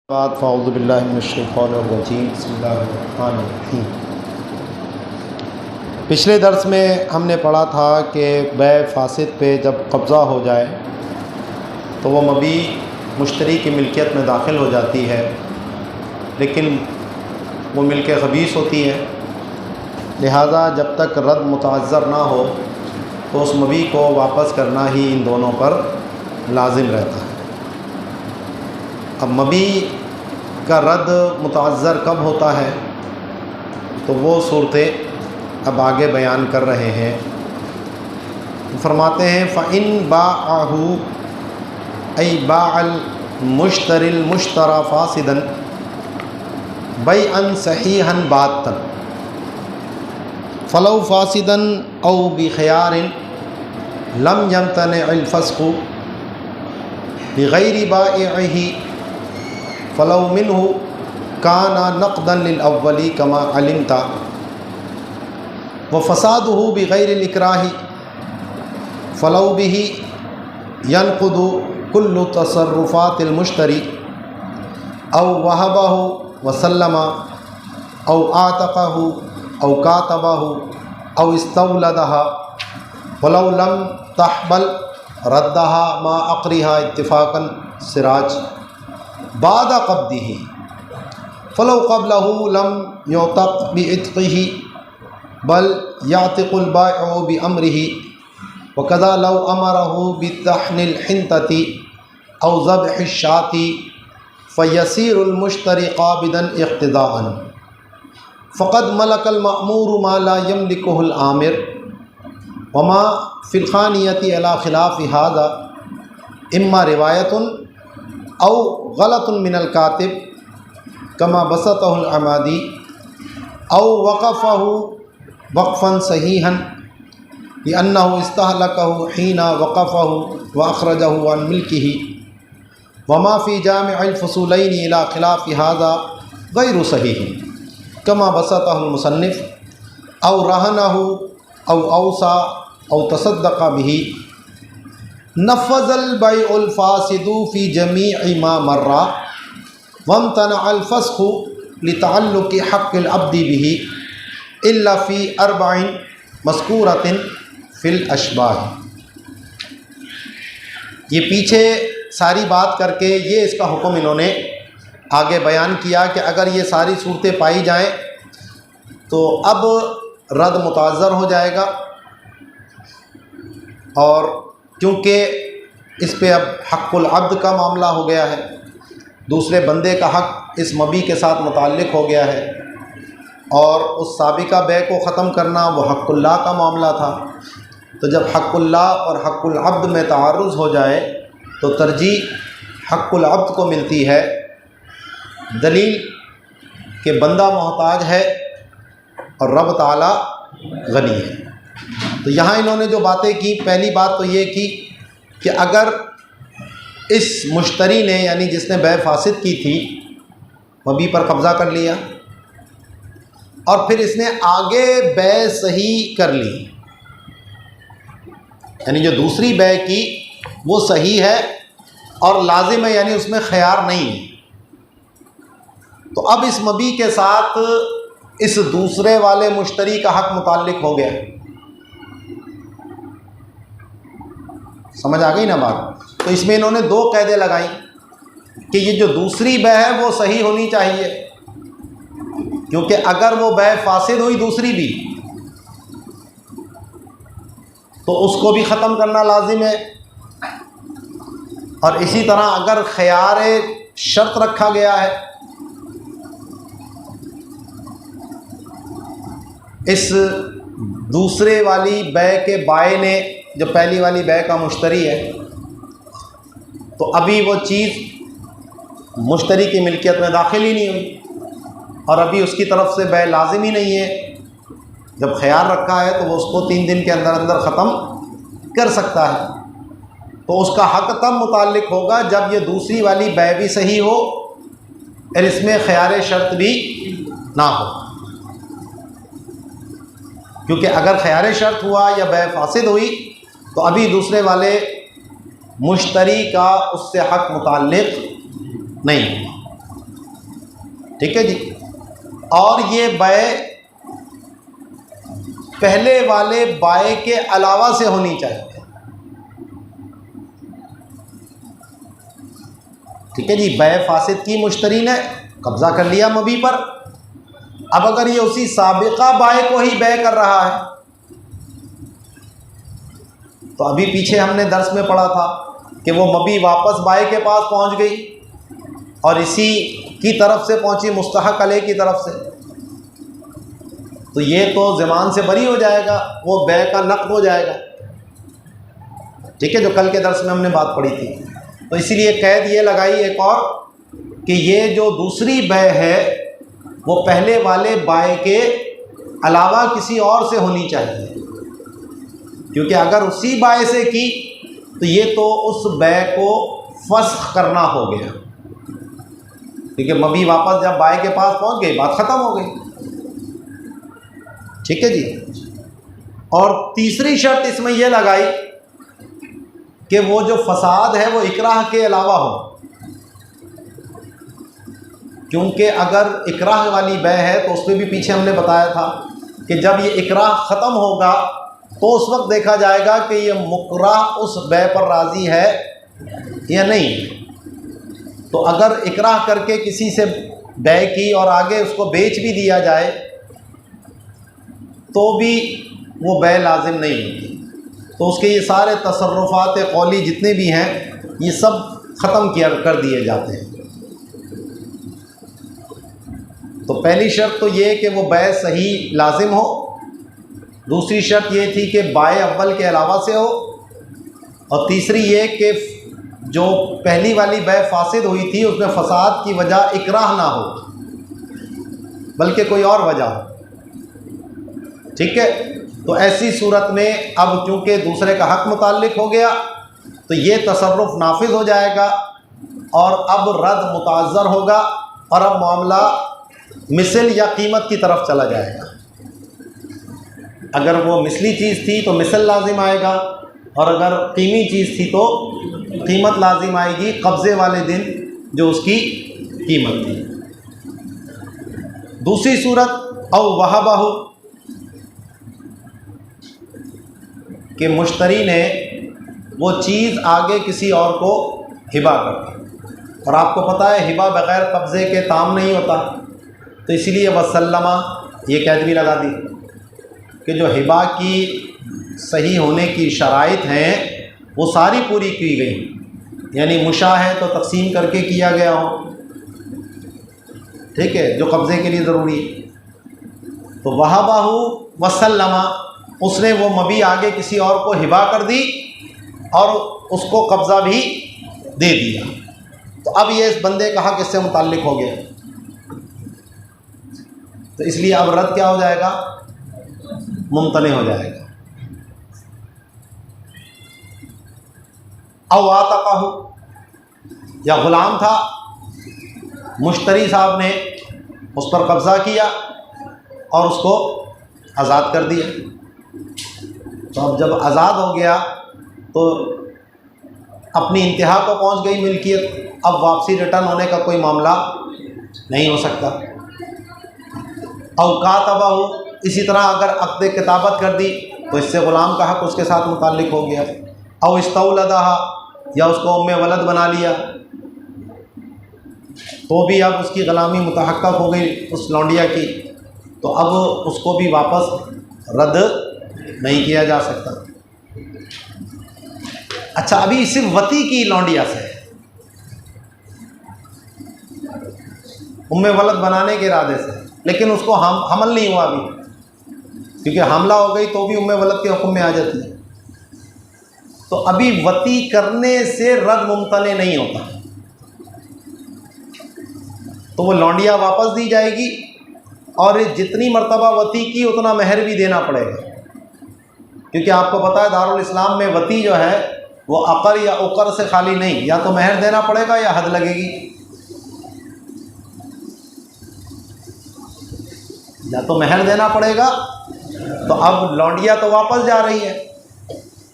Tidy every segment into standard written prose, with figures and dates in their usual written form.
फ़ाऊज़ु बिल्लाहि मिनश्शैतानिर्रजीम बिस्मिल्लाहिर्रहमानिर्रहीम। पिछले दर्स में हमने पढ़ा था कि बै फासिद पे जब कब्ज़ा हो जाए तो वो मबी मुश्तरी की मिल्कियत में दाखिल हो जाती है, लेकिन वो मिल्क ख़बीस होती है। लिहाजा जब तक रद्द मुतअज़्ज़र ना हो तो उस मबी को वापस करना ही इन दोनों पर लाजिम रहता है। अब मबी का रद्द मुतअज़्ज़र कब होता है, तो वो सूरतें अब आगे बयान कर रहे हैं। फरमाते हैं फ़इन बाअहू ऐ बाअल मुश्तरिल मुश्तरा फ़ासिदन बैअन सहीहन बातन फ़लौ फ़ासिदन औ बिख़ियारिन लम यम्तनिअल फ़स्ख़ु बिग़ैरि बाइइही फ़लौ मिन्हु काना नक़दन लिल अव्वली कमा अलिमता व फ़सादुहु बिग़ैरिल इकराही फ़लौ बिही यनक़ुदु कुल्लु तसर्रुफ़ातिल मुश्तरी औ वहबहु व सल्लमा औ आतक़हु औ कातबहु औ इस्तौलदहा वलौ लम तहबल रद्दहा मा अक़रिहा इत्तिफ़ाक़न सिराज बाद क़ब्दिही फ़लौ क़ब्लहु लम युतक़ बिइत्क़िही बल यातिक़ुल बाइअु बिअम्रिही वकज़ा लौ अमरहु बितहनिल हिंतती औ ज़ब्हिश शाती फ़यसीरुल मुश्तरी क़ाबिदन इक़्तिदाअन फ़क़द मलकल मअमूरु मा ला यमलिकुहुल आमिर वमा फ़िल ख़ानियति अला ख़िलाफ़ि हाज़ा इम्मा रिवायतुन औ गलतुन मिनल कातिब कमा बसतहुल अमादी औ वक़फ़हु वक़फ़न सहीहन लिअन्नहु इस्तहलकहु हीना वक़फ़हु व अख़रजहु अन मिल्किही वमा फ़ी जामिअल फ़ुसूलैनि इला ख़िलाफ़ि हाज़ा गैरु सहीह कमा बसतहुल मुसन्निफ़ औ रहनहु औ औसा औ तसद्दक़ बिही नफ़ज़ल बैउल फ़ासिदु फ़ी जमीअ मा मर्रा वम्तनअल फ़स्ख़ु लितअल्लुक़ि हक़्क़िल अब्दि बिही इल्ला फ़ी अर्बईन मज़कूरतिन फ़िल अशबाह। ये पीछे सारी बात करके ये इसका हुक्म इन्होंने आगे बयान किया कि अगर ये सारी सूरतें पाई जाएं तो अब रद्द मुतअज़्ज़र हो जाएगा, और क्योंकि इस पे अब हक़्क़ुल अब्द का मामला हो गया है, दूसरे बंदे का हक़ इस मबी के साथ मुताल्लिक़ हो गया है, और उस साबिक़ा बै को ख़त्म करना वो हक़्क़ुल्लाह का मामला था। तो जब हक़्क़ुल्लाह और हक़्क़ुल अब्द में तारुज़ हो जाए तो तरजीह हक़्क़ुल अब्द को मिलती है, दलील कि बंदा मोहताज है और रब ताला गनी है। तो यहाँ इन्होंने जो बातें की, पहली बात तो ये की कि अगर इस मुश्तरी ने यानी जिसने बै फासिद की थी मबी पर कब्ज़ा कर लिया और फिर इसने आगे बै सही कर ली, यानी जो दूसरी बै की वो सही है और लाजिम है, यानी उसमें ख़यार नहीं है, तो अब इस मबी के साथ इस दूसरे वाले मुश्तरी का हक़ मुताल्लिक़ हो गया। समझ आ गई ना बात? तो इसमें इन्होंने दो क़ैदें लगाई कि ये जो दूसरी बै है वो सही होनी चाहिए, क्योंकि अगर वो बै फासिद हुई दूसरी भी तो उसको भी ख़त्म करना लाजिम है, और इसी तरह अगर ख़यार शर्त रखा गया है, इस दूसरे वाली बै के बाय ने जो पहली वाली बै का मुश्तरी है, तो अभी वो चीज़ मुश्तरी की मिल्कियत में दाखिल ही नहीं हुई और अभी उसकी तरफ से बै लाजिम ही नहीं है। जब ख़याल रखा है तो वो उसको 3 दिन के अंदर अंदर ख़त्म कर सकता है, तो उसका हक़ तब मुताल्लिक़ होगा जब ये दूसरी वाली बै भी सही हो और इसमें ख़यार शर्त भी ना हो, क्योंकि अगर ख़यार शर्त हुआ या बै फासिद हुई तो अभी दूसरे वाले मुश्तरी का उससे हक़ मुताल्लिक़ नहीं। ठीक है जी। और ये बै पहले वाले बाय के अलावा से होनी चाहिए, ठीक है जी। बै फासिद की मुश्तरी ने कब्ज़ा कर लिया मबी पर, अब अगर ये उसी साबिका बाय को ही बै कर रहा है, तो अभी पीछे हमने दर्स में पढ़ा था कि वो मबी वापस बाय के पास पहुंच गई और इसी की तरफ से पहुंची मुस्तहक अलैह की तरफ से, तो ये तो ज़मान से बरी हो जाएगा, वो बै का नक़्द हो जाएगा, ठीक है, जो कल के दर्स में हमने बात पढ़ी थी। तो इसीलिए कैद ये लगाई एक और कि ये जो दूसरी बै है वो पहले वाले बाय के अलावा किसी और से होनी चाहिए, क्योंकि अगर उसी बाय से की तो ये तो उस बै को फस्ख करना हो गया, क्योंकि मबी वापस जब बाय के पास पहुंच गई बात ख़त्म हो गई, ठीक है जी। और तीसरी शर्त इसमें यह लगाई कि वो जो फसाद है वो इकराह के अलावा हो, क्योंकि अगर इकराह वाली बै है तो उसमें भी पीछे हमने बताया था कि जब ये इकराह ख़त्म होगा तो उस वक्त देखा जाएगा कि ये मुकराह उस बै पर राज़ी है या नहीं। तो अगर इकराह करके किसी से बै की और आगे उसको बेच भी दिया जाए तो भी वो बै लाजिम नहीं होती, तो उसके ये सारे तसर्रुफ़ात कौली जितने भी हैं ये सब ख़त्म कर दिए जाते हैं। तो पहली शर्त तो ये कि वो बै सही लाजिम हो, दूसरी शर्त ये थी कि बाय अव्वल के अलावा से हो, और तीसरी ये कि जो पहली वाली बै फासिद हुई थी उसमें फ़साद की वजह इकराह ना हो बल्कि कोई और वजह हो, ठीक है। तो ऐसी सूरत में अब चूँकि दूसरे का हक़ मुताल्लिक़ हो गया तो ये तसर्रुफ़ नाफिज हो जाएगा और अब रद्द मुताज़र होगा और अब मामला मिसल या कीमत की तरफ चला जाएगा। अगर वो मिसली चीज़ थी तो मिसल लाजिम आएगा, और अगर कीमी चीज़ थी तो कीमत लाजिम आएगी कब्ज़े वाले दिन जो उसकी कीमत थी। दूसरी सूरत औ वहबहु कि मुश्तरी ने वो चीज़ आगे किसी और को हिबा कर दी, और आपको पता है हिबा बग़ैर कब्ज़े के ताम नहीं होता, तो इसीलिए वसल्लमा ये कैद भी लगा दी कि जो हिबा की सही होने की शराइत हैं वो सारी पूरी की गई, यानी मुशा है तो तकसीम करके किया गया हो, ठीक है, जो कब्ज़े के लिए ज़रूरी है। तो वहबहु वसल्लमा, उसने वो मबी आगे किसी और को हिबा कर दी और उसको कब्ज़ा भी दे दिया, तो अब ये इस बंदे का हक़ इससे मुताल्लिक़ हो गया, तो इसलिए अब रद्द क्या हो जाएगा, मुमतने हो जाएगा। औ आतक़हु, या ग़ुलाम था, मुश्तरी साहब ने उस पर कब्ज़ा किया और उसको आज़ाद कर दिया, तो अब जब आज़ाद हो गया तो अपनी इंतहा को पहुंच गई मिल्कियत, अब वापसी रिटर्न होने का कोई मामला नहीं हो सकता। औकातबहु, इसी तरह अगर अक़्द किताबत कर दी तो इससे ग़ुलाम का हक़ उसके साथ मुताल्लिक़ हो गया। औ इस्तौलदहा, या उसको उम्मे वलद बना लिया तो भी अब उसकी ग़ुलामी मुतहक्क़क़ हो गई उस लौंडिया की, तो अब उसको भी वापस रद्द नहीं किया जा सकता। अच्छा, अभी सिर्फ वती की लौंडिया से उम्मे वलद बनाने के इरादे से, लेकिन उसको हमल नहीं हुआ अभी, क्योंकि हमला हो गई तो भी उम्मे वलद के हुक्म में आ जाती है, तो अभी वती करने से रद्द मुमतने नहीं होता, तो वो लौंडिया वापस दी जाएगी और जितनी मर्तबा वती की उतना महर भी देना पड़ेगा, क्योंकि आपको पता है दारुल इस्लाम में वती जो है वो अकर या उकर से खाली नहीं, या तो महर देना पड़ेगा या हद लगेगी, या तो महर देना पड़ेगा। तो अब लौंडिया तो वापस जा रही है,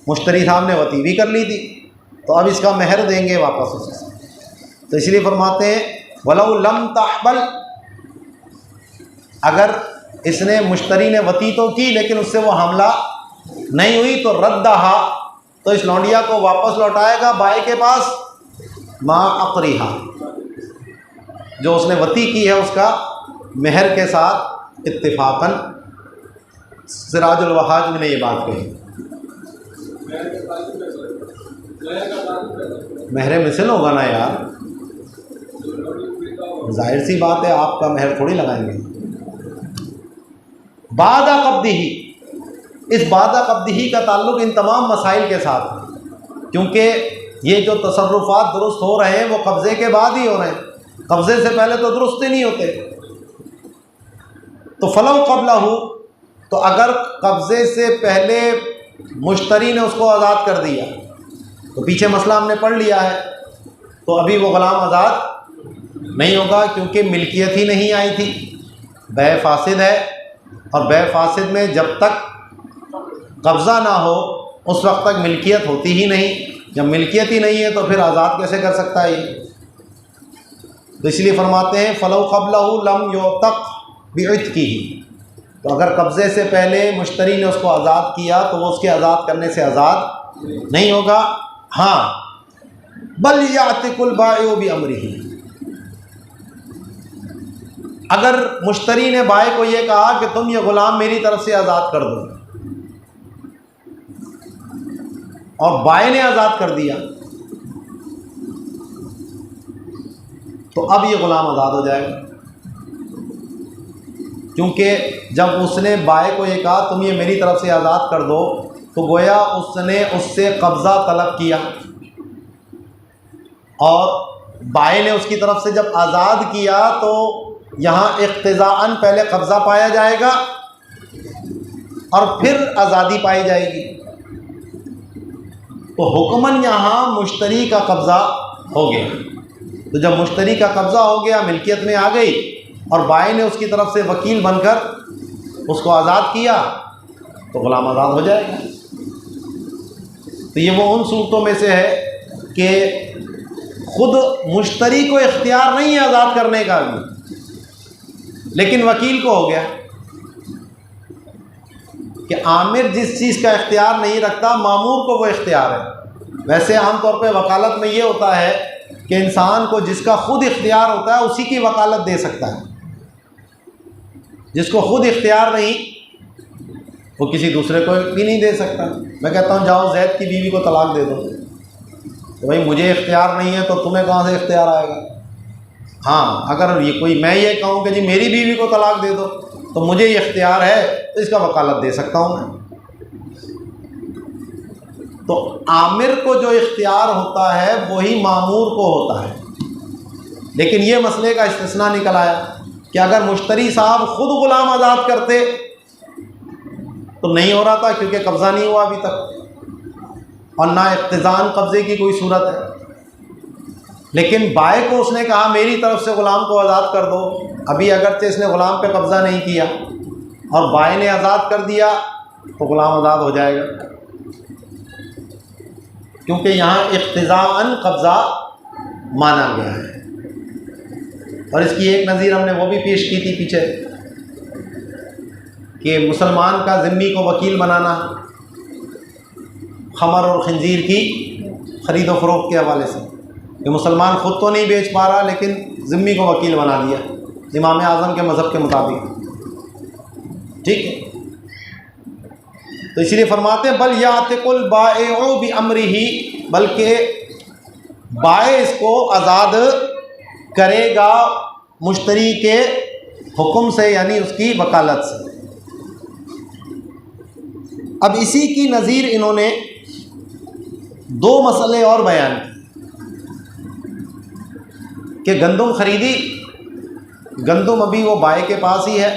मुश्तरी साहब ने वती भी कर ली थी, तो अब इसका महर देंगे वापस उसे, तो इसलिए फरमाते हैं वलौ लम तहबल, अगर इसने मुश्तरी ने वती तो की लेकिन उससे वो हमला नहीं हुई तो रद्दहा, तो इस लौंडिया को वापस लौटाएगा बाई के पास, माँ अक़रिहा, जो उसने वती की है उसका मेहर के साथ इत्तिफाकन। सिराजुल वहाज में ने ये बात कही। महर मिसल होगा ना यार, जाहिर सी बात है, आपका महर थोड़ी लगाएंगे। बादा कब्दिही, इस बादा कब्दिही का ताल्लुक़ इन तमाम मसाइल के साथ है, क्योंकि ये जो तसर्रुफ़ात दुरुस्त हो रहे हैं वो कब्ज़े के बाद ही हो रहे हैं, कब्ज़े से पहले तो दुरुस्त ही नहीं होते। तो फ़लौ क़ब्लहू, तो अगर कब्ज़े से पहले मुश्तरी ने उसको आज़ाद कर दिया, तो पीछे मसला हमने पढ़ लिया है, तो अभी वो ग़ुलाम आज़ाद नहीं होगा, क्योंकि मिल्कियत ही नहीं आई थी, बै फासिद है, और बै फासिद में जब तक कब्ज़ा ना हो उस वक्त तक मिल्कियत होती ही नहीं। जब मिल्कियत ही नहीं है तो फिर आज़ाद कैसे कर सकता है ये? तो इसलिए फरमाते हैं फ़लौ क़ब्लहू लम युतक़ बिइत्क़िही, तो अगर कब्ज़े से पहले मुश्तरी ने उसको आज़ाद किया तो वो उसके आज़ाद करने से आज़ाद नहीं होगा। हाँ, बल यातिकुल बाइउ बिअम्रिही, अगर मुश्तरी ने बाय को ये कहा कि तुम ये ग़ुलाम मेरी तरफ से आज़ाद कर दो, और बाय ने आज़ाद कर दिया, तो अब ये ग़ुलाम आज़ाद हो जाएगा, क्योंकि जब उसने बाय को ये कहा तुम ये मेरी तरफ से आज़ाद कर दो, तो गोया उसने उससे कब्ज़ा तलब किया, और बाय ने उसकी तरफ से जब आज़ाद किया तो यहाँ इक़्तिज़ाअन पहले कब्ज़ा पाया जाएगा और फिर आज़ादी पाई जाएगी। तो हुक्मन यहाँ मुश्तरी का कब्ज़ा हो गया। तो जब मुश्तरी का कब्ज़ा हो गया, मिल्कियत में आ गई, और बाय ने उसकी तरफ से वकील बनकर उसको आज़ाद किया, तो ग़ुलाम आज़ाद हो जाएगा। तो ये वो उन सूरतों में से है कि ख़ुद मुश्तरी को इख्तियार नहीं है आज़ाद करने का भी, लेकिन वकील को हो गया कि आमिर जिस चीज़ का इख्तियार नहीं रखता, मामूर को वो इख्तियार है। वैसे आमतौर पे वकालत में ये होता है कि इंसान को जिसका ख़ुद इख्तियार होता है उसी की वकालत दे सकता है, जिसको ख़ुद इख्तियार नहीं वो किसी दूसरे को भी नहीं दे सकता। मैं कहता हूँ जाओ जैद की बीवी को तलाक दे दो, तो भाई मुझे इख्तियार नहीं है तो तुम्हें कहाँ से इख्तियार आएगा? हाँ, अगर ये कोई मैं ये कहूँ कि जी मेरी बीवी को तलाक दे दो तो मुझे ये इख्तियार है, तो इसका वकालत दे सकता हूँ मैं। तो आमिर को जो इख्तियार होता है वही मामूर को होता है। लेकिन ये मसले का इस्तिस्ना निकल आया कि अगर मुश्तरी साहब ख़ुद ग़ुलाम आज़ाद करते तो नहीं हो रहा था, क्योंकि कब्ज़ा नहीं हुआ अभी तक, और ना इक़्तिज़ान कब्ज़े की कोई सूरत है। लेकिन बाय को उसने कहा मेरी तरफ से ग़ुलाम को आज़ाद कर दो, अभी अगरचे इसने ग़ुलाम पे कब्ज़ा नहीं किया और बाय ने आज़ाद कर दिया, तो ग़ुलाम आज़ाद हो जाएगा, क्योंकि यहाँ इक़्तिज़ाअन कब्ज़ा माना गया है। और इसकी एक नज़ीर हमने वो भी पेश की थी पीछे कि मुसलमान का ज़िम्मी को वकील बनाना खमर और खंजीर की ख़रीद व फ़रोख्त के हवाले से, कि मुसलमान ख़ुद तो नहीं बेच पा रहा लेकिन ज़िम्मी को वकील बना दिया इमाम आज़म के मज़हब के मुताबिक, ठीक है। तो इसलिए फरमाते हैं बल यातिकुल बाइउ बिअम्रिही, बल्कि बाय इसको आज़ाद करेगा मुश्तरी के हुक्म से, यानी उसकी वकालत से। अब इसी की नज़ीर इन्होंने दो मसले और बयान कि गंदम ख़रीदी, गंदम अभी वो बाय के पास ही है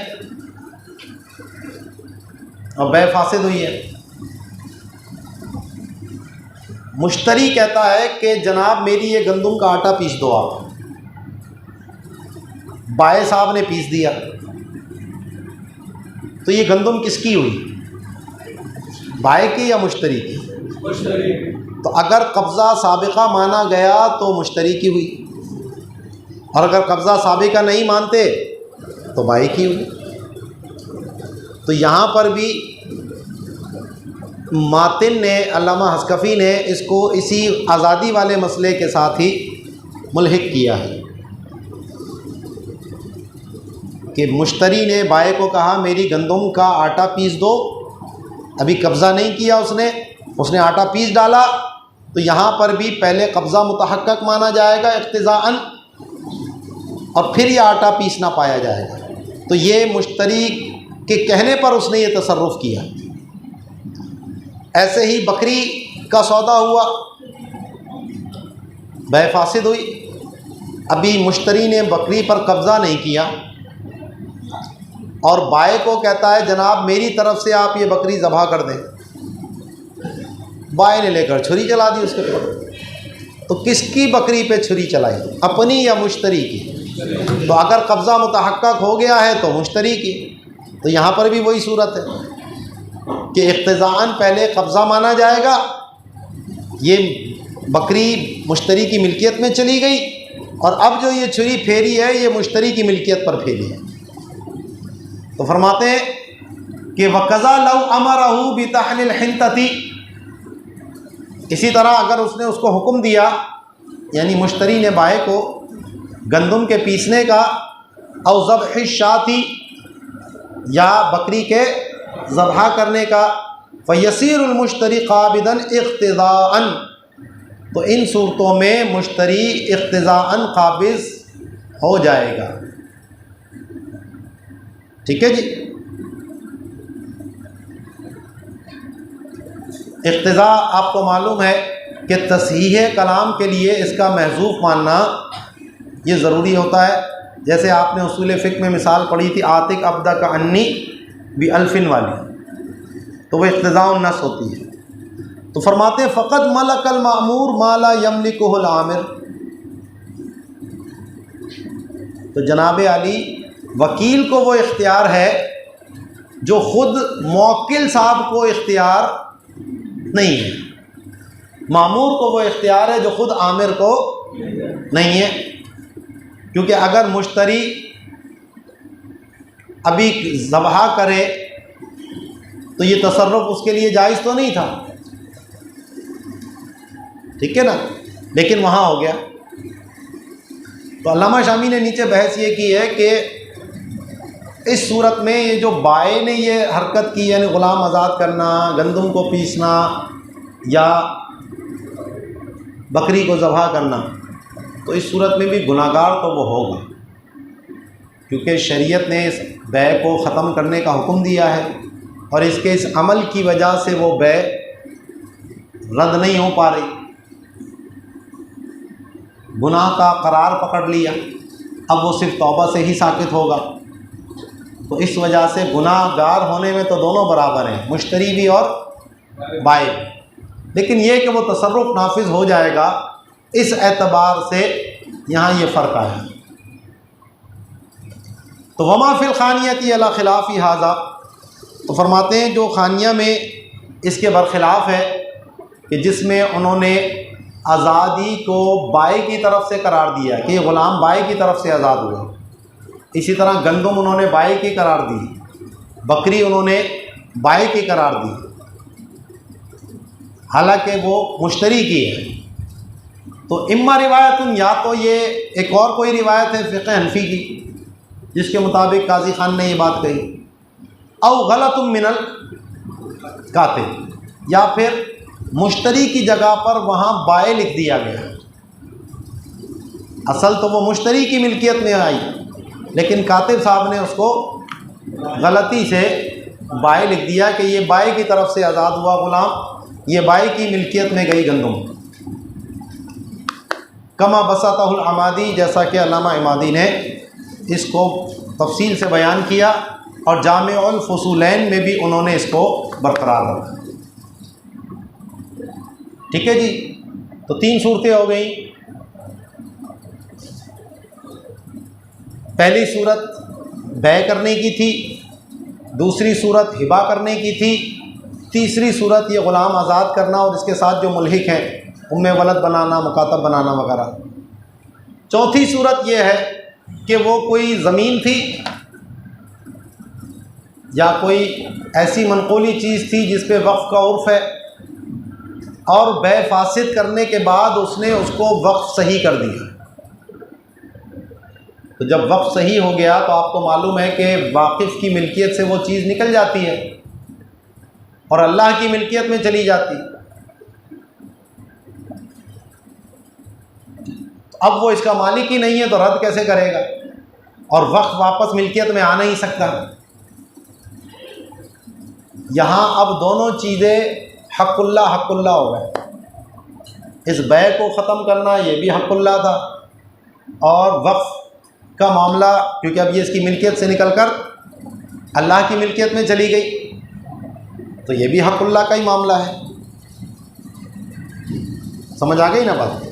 और बै फासिद हुई है। मुश्तरी कहता है कि जनाब मेरी ये गंदम का आटा पीस दो आप, बाय साहब ने पीस दिया, तो ये गंदम किसकी हुई, बाय की या मुश्तरी की? मुश्तरी। तो अगर कब्ज़ा साबिक़ा माना गया तो मुश्तरी की हुई, और अगर कब्ज़ा साबिक़ा नहीं मानते तो बाय की हुई। तो यहाँ पर भी मातिन ने, अल्लामा हस्कफ़ी ने इसको इसी आज़ादी वाले मसले के साथ ही मुल्हिक किया है कि मुश्तरी ने बाय को कहा मेरी गंदम का आटा पीस दो, अभी कब्ज़ा नहीं किया उसने आटा पीस डाला, तो यहाँ पर भी पहले कब्ज़ा मुतहक्कक माना जाएगा इक़्तिज़ाअन, और फिर ये आटा पीसना पाया जाएगा। तो ये मुश्तरी के कहने पर उसने ये तसर्रुफ़ किया। ऐसे ही बकरी का सौदा हुआ, बै फासिद हुई, अभी मुश्तरी ने बकरी पर कब्ज़ा नहीं किया और बाय को कहता है जनाब मेरी तरफ से आप ये बकरी ज़बह कर दें। बाय ने लेकर छुरी चला दी उसके ऊपर। तो किसकी बकरी पे छुरी चलाई, अपनी या मुश्तरी की? तो अगर कब्ज़ा मुतहक्कक हो गया है तो मुश्तरी की। तो यहाँ पर भी वही सूरत है कि इक़्तिज़ाअन पहले कब्ज़ा माना जाएगा, ये बकरी मुश्तरी की मिल्कियत में चली गई, और अब जो ये छुरी फेरी है ये मुश्तरी की मिल्कियत पर फेरी है। तो फरमाते हैं कि वक़ज़ा लव अमरहू बितहलिल हिंतती, इसी तरह अगर उसने उसको हुक्म दिया, यानी मुश्तरी ने बाय को गंदम के पीसने का, औ ज़ब्हि शाती, या बकरी के ज़बह करने का, फ़यसीरुल मुश्तरी क़ाबिदन इक़्तिज़ाअन, तो इन सूरतों में मुश्तरी इक़्तिज़ाअन क़ाबिज़ हो जाएगा। ठीक है जी। इक़्तिज़ा आपको मालूम है कि तस्हीह कलाम के लिए इसका महज़ूफ़ मानना ये ज़रूरी होता है। जैसे आपने उसूल फ़िक़्ह में मिसाल पढ़ी थी आतिक अब्दा का अन्नी बि अल्फ़िन वाली, तो वह इक़्तिज़ाउन नस होती है। तो फरमाते हैं फ़क़द मलकल मामूर माला यमलिकुहुल आमिर, तो जनाब अली वकील को वो इख्तियार है जो ख़ुद मौक्किल साहब को इख्तियार नहीं है, मामूर को वो इख्तियार है जो ख़ुद आमिर को नहीं है। क्योंकि अगर मुश्तरी अभी ज़बह करे तो ये तसर्रुफ़ उसके लिए जायज़ तो नहीं था, ठीक है ना, लेकिन वहाँ हो गया। तो अल्लामा शामी ने नीचे बहस ये की है कि इस सूरत में ये जो बाय ने ये हरकत की, यानी ग़ुलाम आज़ाद करना, गंदम को पीसना या बकरी को ज़बह करना, तो इस सूरत में भी गुनाहगार तो वो होगा, क्योंकि शरीयत ने इस बै को ख़त्म करने का हुक्म दिया है और इसके इस अमल की वजह से वो बै रद्द नहीं हो पा रही, गुनाह का करार पकड़ लिया, अब वो सिर्फ तौबा से ही साकित होगा। तो इस वजह से गुनाहगार होने में तो दोनों बराबर हैं, मुश्तरी भी और बाय भी, लेकिन ये कि वो तसर्रुफ़ नाफिज हो जाएगा, इस एतबार से यहाँ ये फ़र्क आया। तो वमा फ़िल ख़ानियती अला ख़िलाफ़ी हाज़ा, तो फरमाते हैं जो ख़ानिया में इसके बरख़िलाफ़ है कि जिसमें उन्होंने आज़ादी को बाय की तरफ से करार दिया कि ग़ुलाम बाय की तरफ से आज़ाद हुआ, इसी तरह गंदम उन्होंने बाय की करार दी, बकरी उन्होंने बाय की करार दी, हालांकि वो मुश्तरी की है। तो इम्मा रिवायतुन, या तो ये एक और कोई रिवायत है फ़िक़्ह हनफ़ी की जिसके मुताबिक काजी ख़ान ने ये बात कही, औ गलतुम मिनल कातिब, या फिर मुश्तरी की जगह पर वहाँ बाय लिख दिया गया। असल तो वो मुश्तरी की मिल्कियत में आई, लेकिन कातिब साहब ने उसको गलती से बाय लिख दिया कि ये बाय की तरफ से आज़ाद हुआ ग़ुलाम, ये बाय की मिल्कियत में गई गंदम। कमा बसतहुल अमादी, जैसा कि अल्लामा इमादी ने इसको तफसील से बयान किया और जामिउल फुसूलैन में भी उन्होंने इसको बरकरार रखा। ठीक है जी। तो तीन सूरतें हो गई। पहली सूरत बै करने की थी, दूसरी सूरत हिबा करने की थी, तीसरी सूरत ये ग़ुलाम आज़ाद करना और इसके साथ जो मुल्हिक हैं उम्मे वलद बनाना, मुकातब बनाना वगैरह। चौथी सूरत ये है कि वो कोई ज़मीन थी या कोई ऐसी मनक़ूली चीज़ थी जिस पे वक्फ़ का उर्फ़ है, और बै फासिद करने के बाद उसने उसको वक्फ़ सही कर दिया। तो जब वक्फ़ सही हो गया तो आपको मालूम है कि वाकिफ़ की मिल्कियत से वो चीज़ निकल जाती है और अल्लाह की मिल्कियत में चली जाती। तो अब वो इसका मालिक ही नहीं है तो रद्द कैसे करेगा, और वक्फ़ वापस मिल्कियत में आ नहीं सकता। यहाँ अब दोनों चीज़ें हक़ुल्लाह हो गए। इस बै को ख़त्म करना ये भी हक़ुल्लाह था, और वक्फ़ का मामला क्योंकि अब ये इसकी मिल्कियत से निकलकर अल्लाह की मिल्कियत में चली गई तो ये भी हक़ुल्लाह का ही मामला है। समझ आ गई ना बात?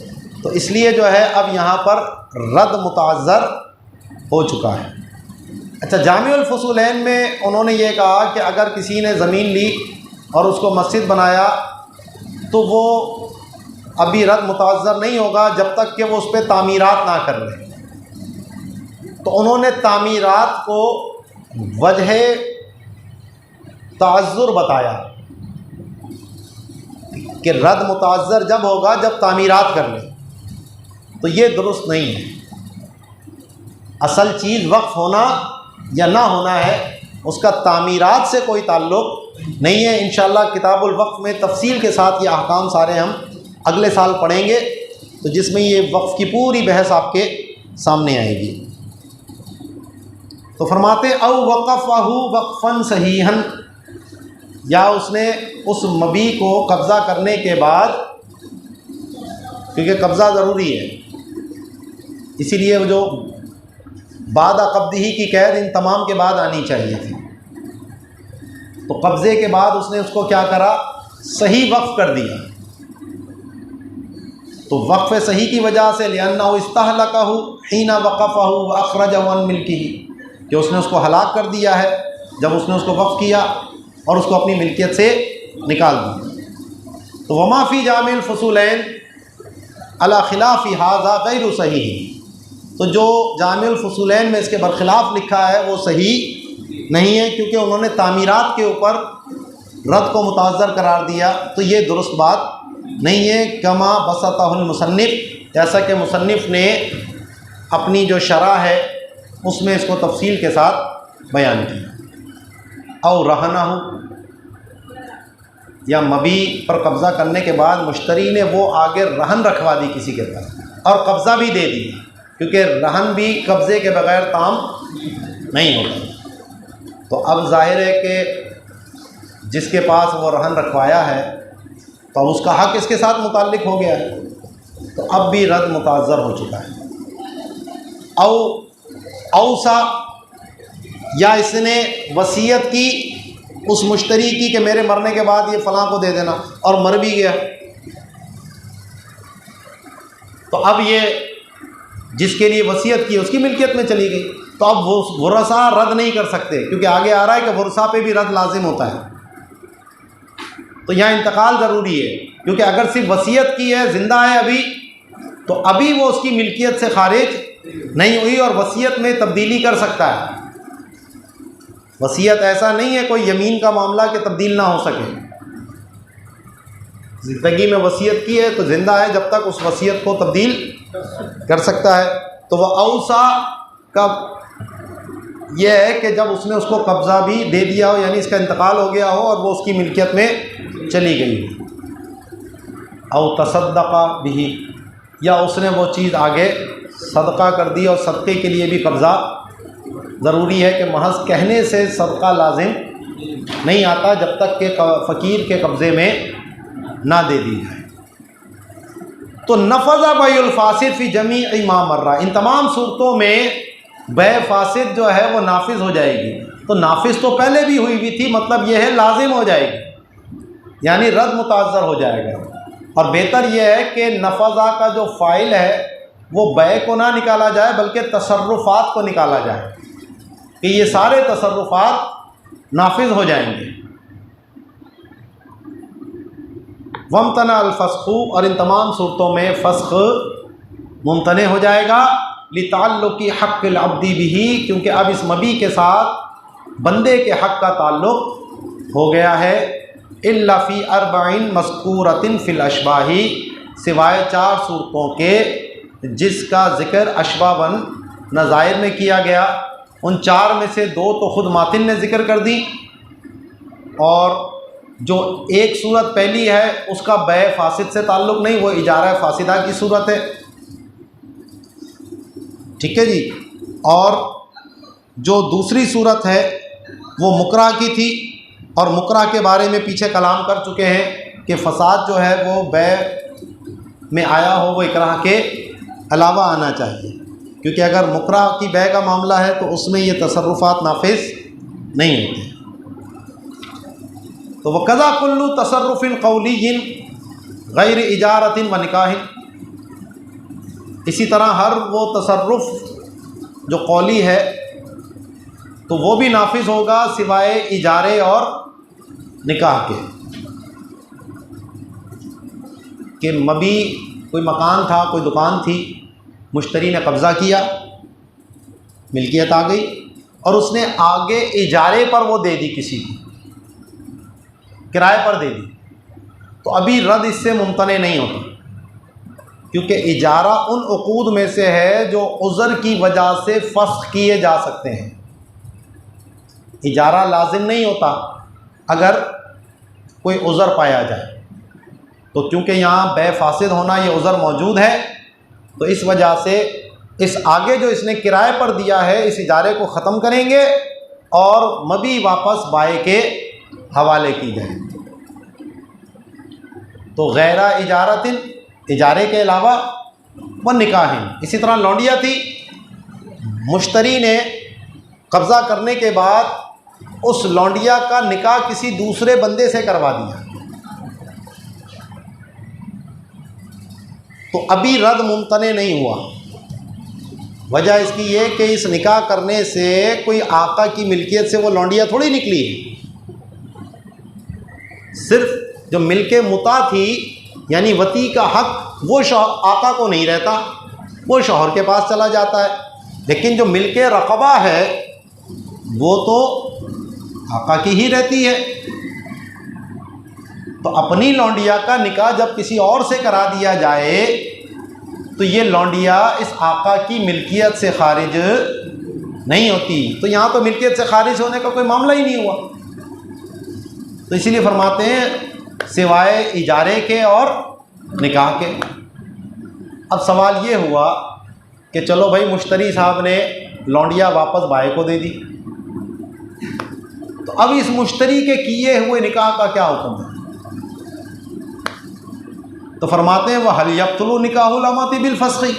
तो इसलिए जो है अब यहाँ पर रद्द मुतअज़्ज़र हो चुका है। अच्छा, जामिउल फ़ुसूलैन में उन्होंने ये कहा कि अगर किसी ने ज़मीन ली और उसको मस्जिद बनाया तो वो अभी रद्द मुतअज़्ज़र नहीं होगा जब तक कि वो उस पर तामीरात ना कर ले। तो उन्होंने तामीरात को वजह ताज़्ज़ुर बताया कि रद्द मुतअज़्ज़र जब होगा जब तामीरात कर ले, तो ये दुरुस्त नहीं है। असल चीज़ वक्फ़ होना या ना होना है, उसका तामीरात से कोई ताल्लुक़ नहीं है। इंशाअल्लाह किताबुल वक्फ़ में तफसील के साथ ये अहकाम सारे हम अगले साल पढ़ेंगे, तो जिसमें ये वक्फ़ की पूरी बहस आपके सामने आएगी। तो फरमाते औ वक़फ़हु वक़फ़न सहीहन, या उसने उस मबी को कब्ज़ा करने के बाद, क्योंकि कब्ज़ा ज़रूरी है, इसीलिए वो जो बादा क़ब्ज़िही की कैद इन तमाम के बाद आनी चाहिए थी। तो कब्ज़े के बाद उसने उसको क्या करा, सही वक्फ़ कर दिया। तो वक्फ़ सही की वजह से लिअन्नहु इस्तहलकहु हीना वक़फ़हु व अख़रजहु अन मिल्किही, कि उसने उसको हलाक कर दिया है जब उसने उसको वक्फ़ किया और उसको अपनी मिल्कियत से निकाल दिया। तो वमा फ़ी जामिउल फ़ुसूलैन अला खिलाफ़ि हाज़ा गैरु सहीह, तो जो जामिउल फ़ुसूलैन में इसके बरखिलाफ़ लिखा है वो सही नहीं है, क्योंकि उन्होंने तामीरात के ऊपर रद्द को मुतअज़्ज़र करार दिया, तो ये दुरुस्त बात नहीं है। कमा बसतहुल मुसन्निफ़, जैसा कि मुसन्निफ़ ने अपनी जो शरह है उसमें इसको तफसील के साथ बयान किया। और रहना हो, या मबी पर कब्ज़ा करने के बाद मुश्तरी ने वो आगे रहन रखवा दी किसी के पास और कब्ज़ा भी दे दिया, क्योंकि रहन भी कब्ज़े के बग़ैर ताम नहीं होता। तो अब ज़ाहिर है कि जिसके पास वो रहन रखवाया है तो अब उसका हक़ इसके साथ मुताल्लिक़ हो गया है, तो अब भी रद्द मुतअज़्ज़र हो चुका है। औसा, या इसने वसीयत की उस मुश्तरी की कि मेरे मरने के बाद ये फ़लाँ को दे देना, और मर भी गया, तो अब ये जिसके लिए वसीयत की उसकी मिल्कियत में चली गई। तो अब वो वरसा रद्द नहीं कर सकते, क्योंकि आगे आ रहा है कि वरसा पे भी रद्द लाजिम होता है। तो यहाँ इंतकाल ज़रूरी है, क्योंकि अगर सिर्फ वसीयत की है, ज़िंदा है अभी, तो अभी वो उसकी मिल्कियत से खारिज नहीं हुई और वसीयत में तब्दीली कर सकता है। वसीयत ऐसा नहीं है कोई यमीन का मामला कि तब्दील ना हो सके। ज़िंदगी में वसीयत की है तो ज़िंदा है, जब तक उस वसीयत को तब्दील कर सकता है। तो वह औसा का यह है कि जब उसने उसको कब्ज़ा भी दे दिया हो, यानी इसका इंतकाल हो गया हो और वो उसकी मिल्कियत में चली गई हो। औ तसद्दक़ा बिही, या उसने वो चीज़ आगे सदका कर दी, और सदक़े के लिए भी कब्ज़ा ज़रूरी है कि महज कहने से सदका लाजिम नहीं आता जब तक कि फ़कीर के कब्ज़े में ना दे दी जाए। तो नफ़ज़ा बैउल फ़ासिद फ़ी जमीअ मा मर्रा, इन तमाम सूरतों में बै फ़ासिद जो है वो नाफिज हो जाएगी। तो नाफिज तो पहले भी हुई थी, मतलब यह है लाजिम हो जाएगी, यानी रद्द मुतअज़्ज़र हो जाएगा। और बेहतर यह है कि नफ़ज़ा का जो फ़ाइल है वो बै को ना निकाला जाए बल्कि तसर्रुफ़ात को निकाला जाए, कि ये सारे तसर्रुफ़ात नाफिज हो जाएंगे। वमतना अल-फ़स्ख़ु, और इन तमाम सूरतों में फ़स्ख़ मुमतने हो जाएगा। लिताल्लुक़ि हक़्क़िल अब्दी बिही, क्योंकि अब इस मबी के साथ बंदे के हक़ का ताल्लुक़ हो गया है। इल्ला फ़ी अर्बईन मज़कूरतिन फ़िल अशबाही, सिवाय 4 सूरतों के जिसका ज़िक्र अशबाबन नज़ायर में किया गया। उन 4 में से 2 तो ख़ुद मातिन ने ज़िक्र कर दी, और जो एक सूरत पहली है उसका बै फासिद से ताल्लुक़ नहीं, वो इजारा फासिदा की सूरत है। ठीक है जी। और जो दूसरी सूरत है वो मुकरा की थी, और मुकरा के बारे में पीछे कलाम कर चुके हैं कि फ़साद जो है वो बै में आया हो, वो इकराह के अलावा आना चाहिए, क्योंकि अगर मुकरा की बै का मामला है तो उसमें ये तसर्रुफ़ात नाफिज नहीं होते। तो वक़ज़ा कुल्लु तसर्रुफ़िन क़ौलिय्यिन गैर इजारतिन व निकाहिन, इसी तरह हर वो तसर्रुफ़ जो कौली है तो वो भी नाफिज होगा सिवाय इजारे और निकाह के। कि मबी कोई मकान था, कोई दुकान थी, मुश्तरी ने कब्ज़ा किया, मिल्कियत आ गई, और उसने आगे इजारे पर वो दे दी, किसी को किराए पर दे दी, तो अभी रद्द इससे मुमतने नहीं होता, क्योंकि इजारा उन उक़ूद में से है जो उज़र की वजह से फ़स्ख़ किए जा सकते हैं। इजारा लाजिम नहीं होता अगर कोई उज़र पाया जाए, तो क्योंकि यहाँ बै फासिद होना ये उज़र मौजूद है, तो इस वजह से इस आगे जो इसने किराए पर दिया है इस इजारे को ख़त्म करेंगे और मबी वापस बाए के हवाले की जाए। तो गैरा इजारतिन, इजारे के अलावा, व निकाहिन, इसी तरह लौंडिया थी, मुश्तरी ने कब्ज़ा करने के बाद उस लौंडिया का निकाह किसी दूसरे बंदे से करवा दिया, तो अभी रद्द मुमतने नहीं हुआ। वजह इसकी ये कि इस निकाह करने से कोई आका की मिल्कियत से वो लौंडिया थोड़ी निकली है। सिर्फ जो मिल्के मुता थी यानी वती का हक वो आका को नहीं रहता, वो शौहर के पास चला जाता है, लेकिन जो मिल्के रक़बा है वो तो आका की ही रहती है। तो अपनी लौंडिया का निकाह जब किसी और से करा दिया जाए तो ये लौंडिया इस आका की मिल्कियत से खारिज नहीं होती। तो यहाँ तो मिल्कियत से खारिज होने का कोई मामला ही नहीं हुआ। तो इसीलिए फरमाते हैं सिवाय इजारे के और निकाह के। अब सवाल ये हुआ कि चलो भाई मुश्तरी साहब ने लौंडिया वापस बाए को दे दी, तो अब इस मुश्तरी के किए हुए निकाह का क्या हुक्म है? तो फरमाते हैं वह हल यब्तुलु निकाहुल अमाति बिल फस्ख़ी,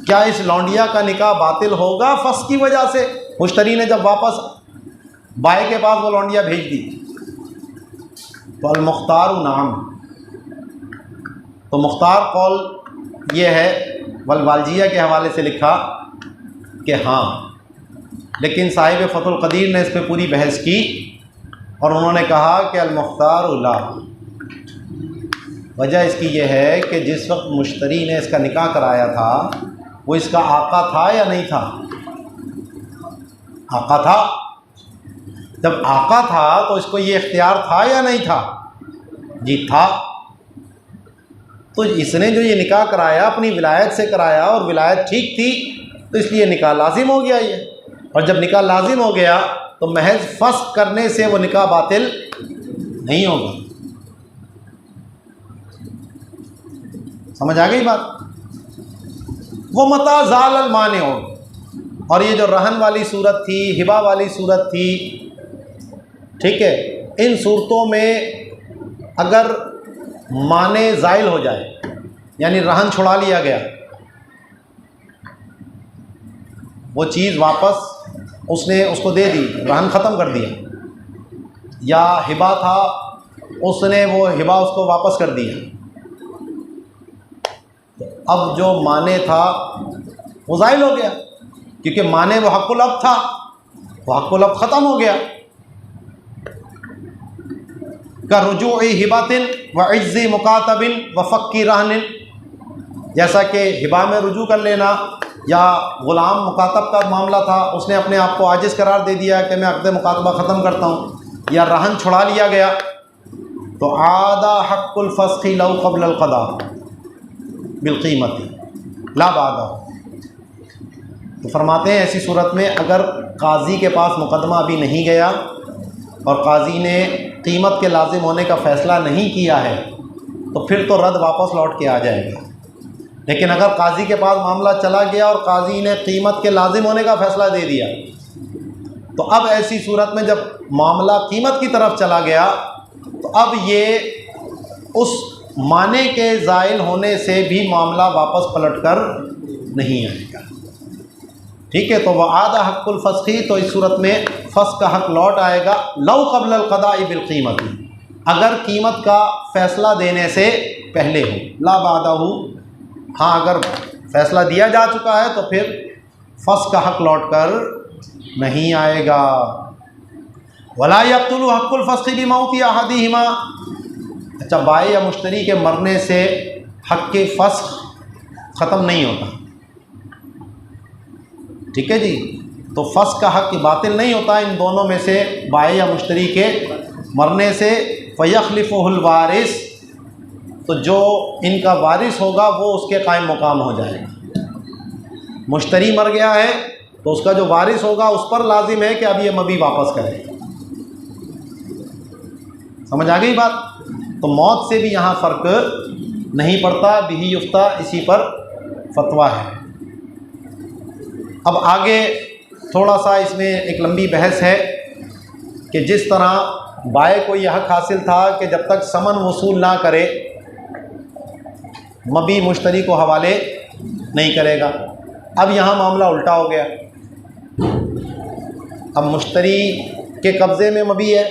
क्या इस लौंडिया का निकाह बातिल होगा फस्ख़ की वजह से? मुश्तरी ने जब वापस बाए के पास वो लौंडिया भेज दी, तो अल मुख्तार नाम, तो मुख्तार कौल ये है, वलवालजिया के हवाले से लिखा कि हाँ, लेकिन साहिब फतुल क़दीर ने इस पर पूरी बहस की और उन्होंने कहा कि अल मुख्तार ला, वजह इसकी ये है कि जिस वक्त मुश्तरी ने इसका निकाह कराया था वो इसका आका था या नहीं था? आका था। जब आका था तो इसको ये इख्तियार था या नहीं था? जी था। तो इसने जो ये निकाह कराया अपनी विलायत से कराया और विलायत ठीक थी, तो इसलिए निकाह लाजिम हो गया ये। और जब निकाह लाजिम हो गया तो महज फस्ख़ करने से वो निकाह बातिल नहीं होगा। समझ आ गई बात? वो मता ज़ालल माने हो, और ये जो रहन वाली सूरत थी, हिबा वाली सूरत थी, ठीक है, इन सूरतों में अगर माने ज़ाइल हो जाए यानी रहन छुड़ा लिया गया, वो चीज़ वापस उसने उसको दे दी, रहन ख़त्म कर दिया, या हिबा था उसने वो हिबा उसको वापस कर दिया, तो अब जो माने था वो ज़ाइल हो गया, क्योंकि माने वो हक़ुल अब था, वो हक़ुल अब ख़त्म हो गया। का रुजूई हिबातिन व इज़्ज़ी मुकातबिन व फ़क्की रहनिन, जैसा कि हिबा में रुजू कर लेना या ग़ुलाम मुकातब का मामला था, उसने अपने आप को आजिज़ करार दे दिया कि मैं अक़्द मुकातबा ख़त्म करता हूँ, या रहन छुड़ा लिया गया, तो आदा हक़्क़ुल फ़स्ख़ी लौ क़ब्ल अल क़दा बिलक़ीमती ला बादा। तो फरमाते हैं ऐसी सूरत में अगर काजी के पास मुकदमा अभी नहीं गया और काजी ने कीमत के लाजिम होने का फ़ैसला नहीं किया है तो फिर तो रद्द वापस लौट के आ जाएगा। लेकिन अगर काजी के पास मामला चला गया और काजी ने कीमत के लाजिम होने का फ़ैसला दे दिया तो अब ऐसी सूरत में जब मामला कीमत की तरफ चला गया तो अब ये उस माने के ज़ाइल होने से भी मामला वापस पलट कर नहीं आएगा। ठीक है, तो वह आदा हक़्क़ुल फ़स्ख़ी, तो इस सूरत में फ़स्ख़ का हक़ लौट आएगा लौ क़ब्ल अल क़दाई बिल क़ीमती, अगर कीमत का फ़ैसला देने से पहले हो, ला बादहू, हाँ अगर फ़ैसला दिया जा चुका है तो फिर फ़स्ख़ का हक़ लौट कर नहीं आएगा। वला यब्तुलु हक़्क़ुल फ़स्ख़ी बिमौति अहदिहिमा, अच्छा बाई या मुश्तरी के मरने से हक़ के फ़स्ख़ ख़त्म नहीं होता। ठीक है जी, तो फ़स्ख़ का हक़ बातिल नहीं होता इन दोनों में से बाई या मुश्तरी के मरने से। फ़यख़्लिफ़ुहुल वारिस, तो जो इनका वारिस होगा वो उसके कायम मुकाम हो जाएगा। मुश्तरी मर गया है तो उसका जो वारिस होगा उस पर लाजिम है कि अब ये मबी वापस करे। समझ आ गई बात? तो मौत से भी यहाँ फ़र्क नहीं पड़ता, बिही युफ्ता, इसी पर फतवा है। अब आगे थोड़ा सा इसमें एक लंबी बहस है कि जिस तरह बाय को यह हक़ हासिल था कि जब तक समन वसूल ना करे मबी मुश्तरी को हवाले नहीं करेगा, अब यहाँ मामला उल्टा हो गया। अब मुश्तरी के कब्ज़े में मबी है,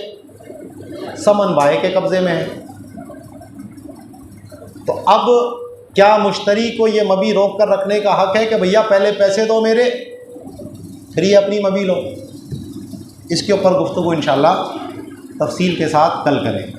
समन बाय के कब्ज़े में है, तो अब क्या मुश्तरी को ये मबी रोक कर रखने का हक़ है कि भैया पहले पैसे दो मेरे फिर ये अपनी मबी लो? इसके ऊपर गुफ्तगू इंशाअल्लाह तफसील के साथ कल करेंगे।